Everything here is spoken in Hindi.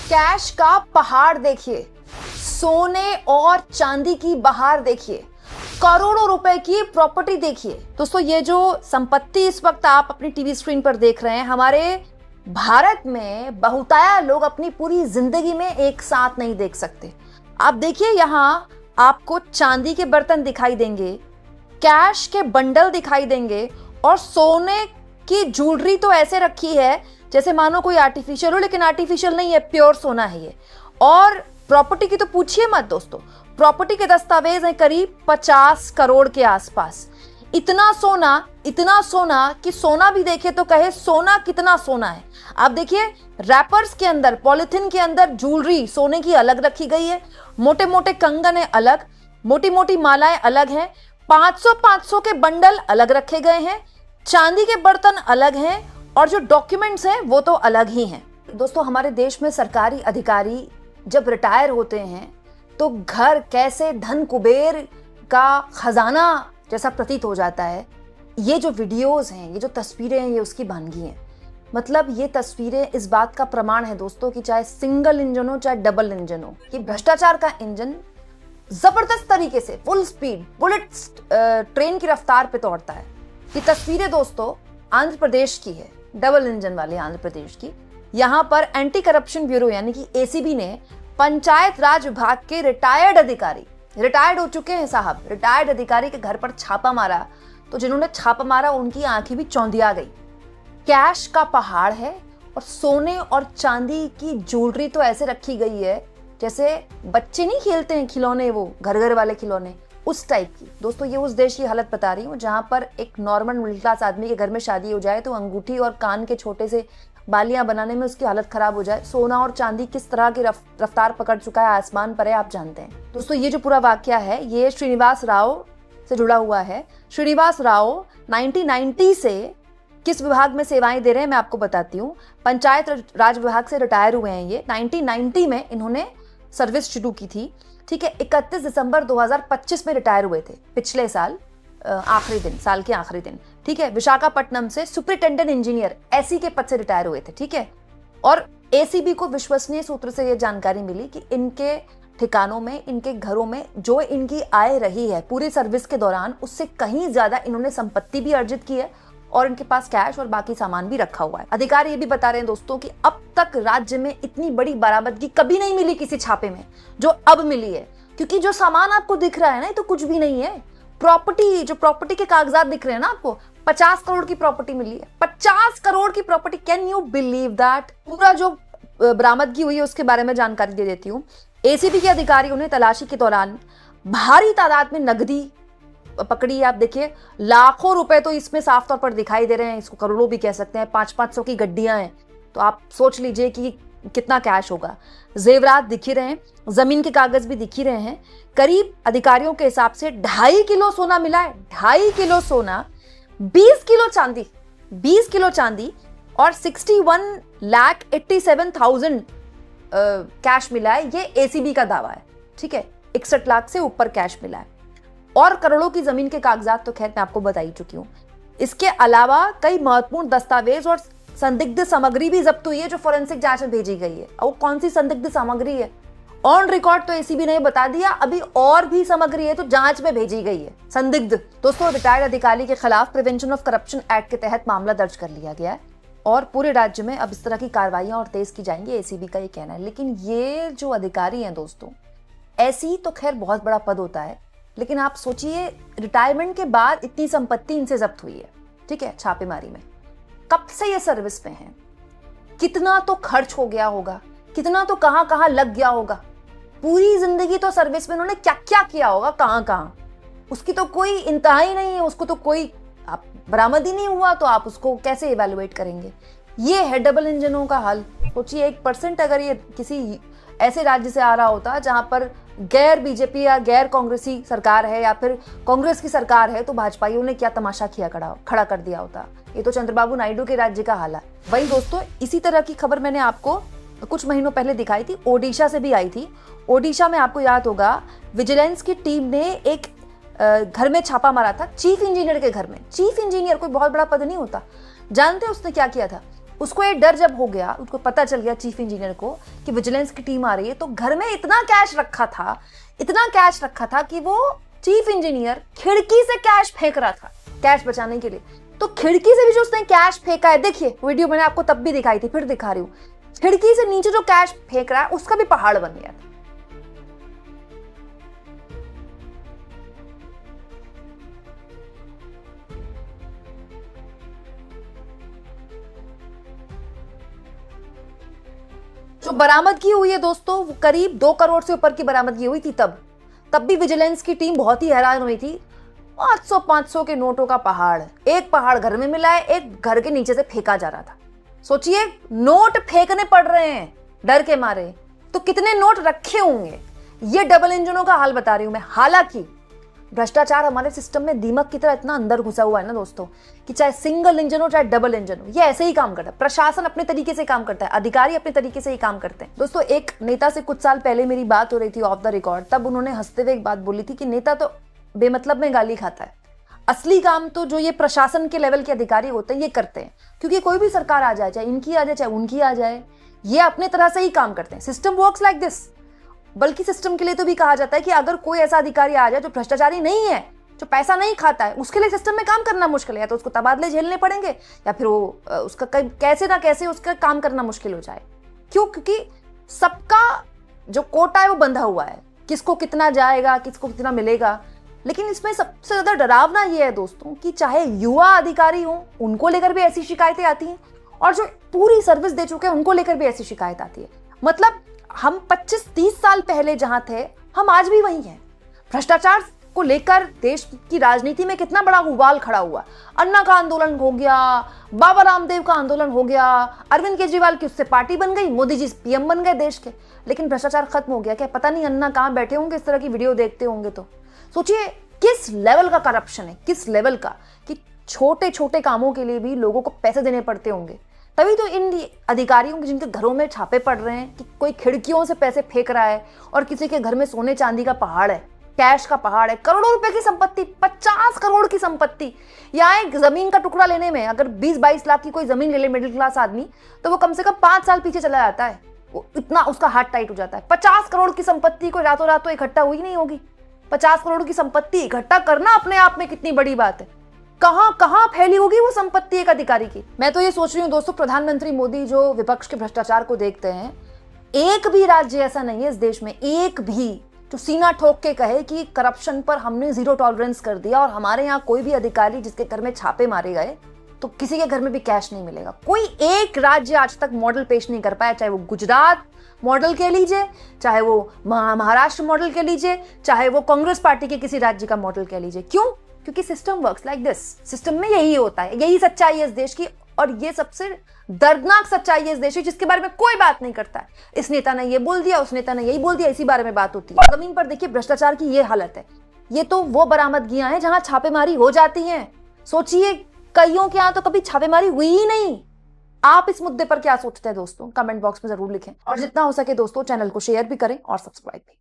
कैश का पहाड़ देखिए, सोने और चांदी की बहार देखिए, करोड़ों रुपए की प्रॉपर्टी देखिए। दोस्तों, ये जो संपत्ति इस वक्त आप अपनी टीवी स्क्रीन पर देख रहे हैं, हमारे भारत में बहुतायत लोग अपनी पूरी जिंदगी में एक साथ नहीं देख सकते। आप देखिए, यहाँ आपको चांदी के बर्तन दिखाई देंगे, कैश के बंडल दिखाई देंगे और सोने की ज्वेलरी तो ऐसे रखी है जैसे मानो कोई आर्टिफिशियल हो, लेकिन आर्टिफिशियल नहीं है, प्योर सोना है ये। और प्रॉपर्टी की तो पूछिए मत दोस्तों, प्रॉपर्टी के दस्तावेज हैं करीब 50 करोड़ के आसपास। इतना सोना कि सोना भी देखे तो कहे सोना कितना सोना है। आप देखिए, रैपर्स के अंदर, पॉलिथीन के अंदर ज्वेलरी सोने की अलग रखी गई है, मोटे मोटे कंगन है अलग, मोटी मोटी मालाएं अलग हैं, 500 के बंडल अलग रखे गए हैं, चांदी के बर्तन अलग हैं और जो डॉक्यूमेंट्स हैं वो तो अलग ही हैं। दोस्तों, हमारे देश में सरकारी अधिकारी जब रिटायर होते हैं तो घर कैसे धन कुबेर का खजाना जैसा प्रतीत हो जाता है। ये जो वीडियोस हैं, ये जो तस्वीरें हैं, ये उसकी वानगी हैं। मतलब ये तस्वीरें इस बात का प्रमाण है दोस्तों कि चाहे सिंगल इंजन हो चाहे डबल इंजन हो, कि भ्रष्टाचार का इंजन जबरदस्त तरीके से फुल स्पीड बुलेट ट्रेन की रफ्तार पे दौड़ता है। ये तस्वीरें दोस्तों आंध्र प्रदेश की है, डबल इंजन वाले आंध्र प्रदेश की। यहाँ पर एंटी करप्शन ब्यूरो यानी कि एसीबी ने पंचायत राज विभाग के रिटायर्ड अधिकारी, रिटायर्ड हो चुके हैं साहब, रिटायर्ड अधिकारी के घर पर छापा मारा। तो जिन्होंने छापा मारा उनकी आंखें भी चौंधिया गई। कैश का पहाड़ है और सोने और चांदी की ज्वेलरी तो ऐसे रखी गई है जैसे बच्चे नहीं खेलते हैं खिलौने, वो घर घर वाले खिलौने, उस टाइप की। दोस्तों, ये उस देश की हालत बता रही हूँ जहां पर एक नॉर्मल मिडिल क्लास आदमी के घर में शादी हो जाए तो अंगूठी और कान के छोटे से बालियां बनाने में उसकी हालत खराब हो जाए। सोना और चांदी किस तरह की रफ्तार पकड़ चुका है, आसमान पर है, आप जानते हैं। दोस्तों, ये जो पूरा वाकया है ये श्रीनिवास राव से जुड़ा हुआ है। श्रीनिवास राव 1990 से किस विभाग में सेवाएं दे रहे हैं मैं आपको बताती हूँ। पंचायत राज विभाग से रिटायर हुए हैं ये। 1990 में इन्होंने सर्विस शुरू की थी, ठीक है। 31 दिसंबर 2025 में रिटायर हुए थे, पिछले साल आखिरी दिन, साल के आखिरी दिन, ठीक है। विशाखापट्टनम से सुपरिटेंडेंट इंजीनियर एसी के पद से रिटायर हुए थे, ठीक है। और एसीबी को विश्वसनीय सूत्र से यह जानकारी मिली कि इनके ठिकानों में, इनके घरों में जो इनकी आय रही है पूरी सर्विस के दौरान, उससे कहीं ज्यादा इन्होंने संपत्ति भी अर्जित की है और इनके पास कैश और बाकी सामान भी रखा हुआ है। अधिकारी ये भी बता रहे हैं दोस्तों कि अब तक राज्य में इतनी बड़ी बरामदगी कभी नहीं मिली किसी छापे में जो अब मिली है। क्योंकि जो सामान आपको दिख रहा है ना, ये तो कुछ भी नहीं है। प्रॉपर्टी, जो प्रॉपर्टी के कागजात दिख रहे हैं ना आपको, 50 करोड़ की प्रॉपर्टी मिली है, 50 करोड़ की property. Can you believe that? पूरा जो बरामदगी हुई है उसके बारे में जानकारी दे देती हूँ। एसीबी के अधिकारियों ने तलाशी के दौरान भारी तादाद में नकदी पकड़ी। आप देखिए, लाखों रुपए तो इसमें साफ तौर पर दिखाई दे रहे हैं, इसको करोड़ों भी कह सकते हैं। 500 की गड्डियां हैं, तो आप सोच लीजिए कि कितना कैश होगा। जेवरात दिख ही रहे हैं, जमीन के कागज भी दिख ही रहे हैं। करीब अधिकारियों के हिसाब से 2.5 किलो सोना मिला है, 2.5 किलो सोना, 20 किलो चांदी और 61,87,000 कैश मिला है। ये एसीबी का दावा है, ठीक है। 61 लाख से ऊपर कैश मिला है और करोड़ों की जमीन के कागजात तो खैर मैं आपको बता ही चुकी हूं। इसके अलावा कई महत्वपूर्ण दस्तावेज और संदिग्ध सामग्री भी जब्त हुई है जो फोरेंसिक जांच में भेजी गई है। और कौन सी संदिग्ध सामग्री है ऑन रिकॉर्ड तो एसीबी ने बता दिया, अभी और भी सामग्री है तो जांच में भेजी गई है संदिग्ध। दोस्तों, रिटायर्ड अधिकारी के खिलाफ प्रिवेंशन ऑफ करप्शन एक्ट के तहत मामला दर्ज कर लिया गया है और पूरे राज्य में अब इस तरह की कार्रवाइयां और तेज की जाएंगी, एसीबी का ये कहना है। लेकिन ये जो अधिकारी हैं दोस्तों, ऐसी तो खैर बहुत बड़ा पद होता है, लेकिन आप सोचिए रिटायरमेंट के बाद इतनी संपत्ति इनसे जब्त हुई है, ठीक है, छापेमारी में। कब से ये सर्विस में है, कितना तो खर्च हो गया होगा, कितना तो कहां कहां लग गया होगा। पूरी जिंदगी तो सर्विस में उन्होंने क्या क्या किया होगा, कहां कहां, उसकी तो कोई इंतहा ही नहीं है। उसको तो कोई बरामद ही नहीं हुआ तो आप उसको कैसे इवेलुएट करेंगे। ये है डबल इंजनों का हाल। सोचिए 1% अगर ये किसी ऐसे राज्य से आ रहा होता जहां पर गैर बीजेपी या गैर कांग्रेसी सरकार है या फिर कांग्रेस की सरकार है, तो भाजपाइयों ने क्या तमाशा किया खड़ा कर दिया होता। ये तो चंद्रबाबू नायडू के राज्य का हाल है। वही दोस्तों, इसी तरह की खबर मैंने आपको कुछ महीनों पहले दिखाई थी, ओडिशा से भी आई थी। ओडिशा में आपको याद होगा विजिलेंस की टीम ने एक घर में छापा मारा था, चीफ इंजीनियर के घर में। चीफ इंजीनियर कोई बहुत बड़ा पद नहीं होता। जानते हैं उसने क्या किया था? उसको ये डर जब हो गया, उसको पता चल गया चीफ इंजीनियर को कि विजिलेंस की टीम आ रही है, तो घर में इतना कैश रखा था कि वो चीफ इंजीनियर खिड़की से कैश फेंक रहा था कैश बचाने के लिए। तो खिड़की से भी जो उसने कैश फेंका है, देखिए वीडियो मैंने आपको तब भी दिखाई थी, फिर दिखा रही हूं, खिड़की से नीचे जो कैश फेंक रहा है उसका भी पहाड़ बन गया था। जो बरामदगी हुई है दोस्तों, वो करीब 2 करोड़ से ऊपर की बरामदगी हुई थी। तब भी विजिलेंस की टीम बहुत ही हैरान हुई थी। 500 के नोटों का पहाड़, एक पहाड़ घर में मिला है, एक घर के नीचे से फेंका जा रहा था। सोचिए, नोट फेंकने पड़ रहे हैं डर के मारे, तो कितने नोट रखे होंगे। ये डबल इंजनों का हाल बता रही हूं मैं। हालांकि भ्रष्टाचार हमारे सिस्टम में दीमक की तरह इतना अंदर घुसा हुआ है ना दोस्तों, कि चाहे सिंगल इंजन हो चाहे डबल इंजन हो, ये ऐसे ही काम करता है। प्रशासन अपने तरीके से काम करता है, अधिकारी अपने तरीके से ही काम करते हैं। दोस्तों, एक नेता से कुछ साल पहले मेरी बात हो रही थी ऑफ द रिकॉर्ड, तब उन्होंने हंसते हुए एक बात बोली थी कि नेता तो बेमतलब में गाली खाता है, असली काम तो जो ये प्रशासन के लेवल के अधिकारी होते हैं ये करते हैं। क्योंकि कोई भी सरकार आ जाए, चाहे इनकी आ जाए चाहे उनकी आ जाए, ये अपने तरह से ही काम करते हैं। System works like this. बल्कि सिस्टम के लिए तो भी कहा जाता है कि अगर कोई ऐसा अधिकारी आ जाए जो भ्रष्टाचारी नहीं है, जो पैसा नहीं खाता है, उसके लिए सिस्टम में काम करना मुश्किल है। या तो उसको तबादले झेलने पड़ेंगे, या फिर वो उसका कैसे ना कैसे उसका काम करना मुश्किल हो जाए। क्यों? क्योंकि सबका जो कोटा है वो बंधा हुआ है, किसको कितना जाएगा, किसको कितना मिलेगा। लेकिन इसमें सबसे ज्यादा डरावना ये है दोस्तों कि चाहे युवा अधिकारी हो, उनको लेकर भी ऐसी शिकायतें आती हैं, और जो पूरी सर्विस दे चुके हैं उनको लेकर भी ऐसी शिकायत आती है। मतलब हम 25-30 साल पहले जहां थे, हम आज भी वही हैं। भ्रष्टाचार को लेकर देश की राजनीति में कितना बड़ा उबाल खड़ा हुआ। अन्ना का आंदोलन हो गया, बाबा रामदेव का आंदोलन हो गया, अरविंद केजरीवाल की उससे पार्टी बन गई, मोदी जी पीएम बन गए देश के। लेकिन भ्रष्टाचार खत्म हो गया क्या? पता नहीं अन्ना कहां बैठे होंगे इस तरह की वीडियो देखते होंगे। तो सोचिए किस लेवल का करप्शन है, किस लेवल का, कि छोटे छोटे कामों के लिए भी लोगों को पैसे देने पड़ते होंगे। तभी तो इन अधिकारियों के जिनके घरों में छापे पड़ रहे हैं कि कोई खिड़कियों से पैसे फेंक रहा है, और किसी के घर में सोने चांदी का पहाड़ है, कैश का पहाड़ है, करोड़ों रुपए की संपत्ति, 50 करोड़ की संपत्ति। यहाँ एक जमीन का टुकड़ा लेने में अगर 20-22 लाख की कोई जमीन ले ले मिडिल क्लास आदमी, तो वो कम से कम 5 साल पीछे चला जाता है। वो इतना उसका हाथ टाइट हो जाता है। 50 करोड़ की संपत्ति कोई रातों रात तो इकट्ठा हुई नहीं होगी। 50 करोड़ की संपत्ति इकट्ठा करना अपने आप में कितनी बड़ी बात है। कहां कहां फैली होगी वो संपत्ति एक अधिकारी की। मैं तो ये सोच रही हूँ दोस्तों, प्रधानमंत्री मोदी जो विपक्ष के भ्रष्टाचार को देखते हैं, एक भी राज्य ऐसा नहीं है इस देश में, एक भी, जो सीना ठोक के कहे कि करप्शन पर हमने 0 टॉलरेंस कर दिया, और हमारे यहाँ कोई भी अधिकारी जिसके घर में छापे मारे गए तो किसी के घर में भी कैश नहीं मिलेगा। कोई एक राज्य आज तक मॉडल पेश नहीं कर पाया, चाहे वो गुजरात मॉडल के लीजिए, चाहे वो महाराष्ट्र मॉडल के लीजिए, चाहे वो कांग्रेस पार्टी के किसी राज्य का मॉडल कह लीजिए। क्यों? क्योंकि system works like this. System में यही होता है, यही सच्चाई है इस देश की, और ये सबसे दर्दनाक सच्चाई है इस देश की, जिसके बारे में कोई बात नहीं करता है। इस नेता ने ये बोल दिया, उस नेता ने यही बोल दिया, इसी बारे में बात होती है। जमीन पर देखिए भ्रष्टाचार की ये हालत है। ये तो वो बरामदगियां हैं जहां छापेमारी हो जाती है। सोचिए, कईयों के यहां तो कभी छापेमारी हुई ही नहीं। आप इस मुद्दे पर क्या सोचते हैं दोस्तों? कमेंट बॉक्स में जरूर लिखें, और जितना हो सके दोस्तों चैनल को शेयर भी करें और सब्सक्राइब भी।